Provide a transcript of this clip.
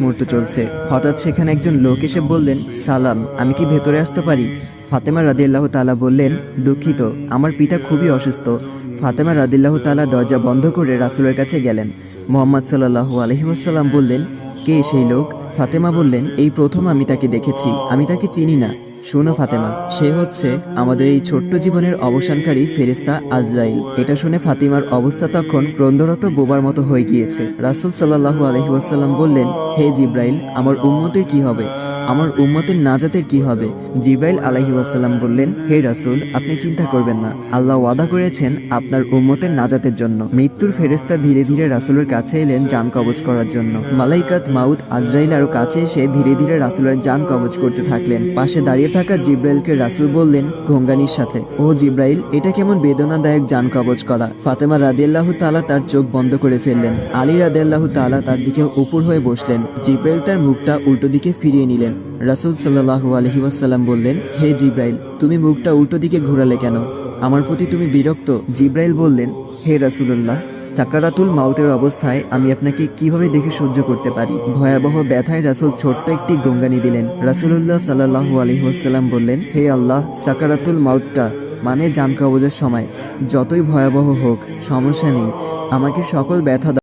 মুহূর্ত চলছে। হঠাৎ সেখানে একজন লোক এসে বললেন, সালাম, আমি কি ভেতরে আসতে পারি? ফাতেমা রাদিয়াল্লাহু তাআলা বললেন, দুঃখিত, আমার পিতা খুবই অসুস্থ। ফাতেমা রাদিয়াল্লাহু তাআলা দরজা বন্ধ করে রাসূলের কাছে গেলেন। মুহাম্মদ সাল্লাল্লাহু আলাইহি ওয়াসাল্লাম বললেন, কে সেই লোক? ফাতেমা বললেন, এই প্রথম আমি তাকে দেখেছি, আমি তাকে চিনি না। শোনো ফাতেমা, সে হচ্ছে আমাদের এই ছোট্ট জীবনের অবসানকারী ফেরেশতা আজরাইল। এটা শুনে ফাতিমার অবস্থা তখন ক্রন্দরত বোবার মতো হয়ে গিয়েছে। রাসূল সাল্লাল্লাহু আলাইহি ওয়াসাল্লাম বললেন, হে জিব্রাইল, আমার উম্মতের কি হবে? আমার উম্মতের নাজাতের কি হবে? জিব্রাইল আলাইহি ওয়াসাল্লাম বললেন, হে রাসূল, আপনি চিন্তা করবেন না, আল্লাহ ওয়াদা করেছেন আপনার উম্মতের নাজাতের জন্য। মৃত্যুর ফেরেশতা ধীরে ধীরে রাসূলের কাছে এলেন জান কবজ করার জন্য। মালাইকাত মাউত আজরাইল আরো কাছে এসে ধীরে ধীরে রাসূলের জান কবজ করতে থাকলেন। পাশে দাঁড়িয়ে থাকা জিব্রাইলকে রাসূল বললেন ঘোঙ্গানির সাথে, ও জিব্রাইল, এটা কেমন বেদনাদায়ক জান কবজ করা। ফাতেমা রাদিয়াল্লাহু তাআলা তার চোখ বন্ধ করে ফেললেন। আলী রাদিয়াল্লাহু তাআলা তার দিকে উপর হয়ে বসলেন। জিব্রাইল তার মুখটা উল্টো দিকে ফিরিয়ে নিলেন। রাসূল সাল্লাল্লাহু আলাইহি ওয়াসাল্লাম বললেন, হে জিব্রাইল, তুমি মুখটা উল্টো দিকে ঘোরালে কেন? আমার প্রতি তুমি বিরক্ত? জিব্রাইল বললেন, হে রাসূলুল্লাহ, সাকারাতুল মাউতের অবস্থায় আমি আপনাকে কিভাবে দেখে সহ্য করতে পারি? ভয়াবহ ব্যথায় রাসূল ছোট্ট একটি গঙ্গানি দিলেন। রাসূলুল্লাহ সাল্লাল্লাহু আলাইহি ওয়াসাল্লাম বললেন, হে আল্লাহ, সাকারাতুল মাউতটা মানে জান কবজের সময় যতই ভয়াবহ হোক সমস্যা নেই, আমাকে সকল ব্যথা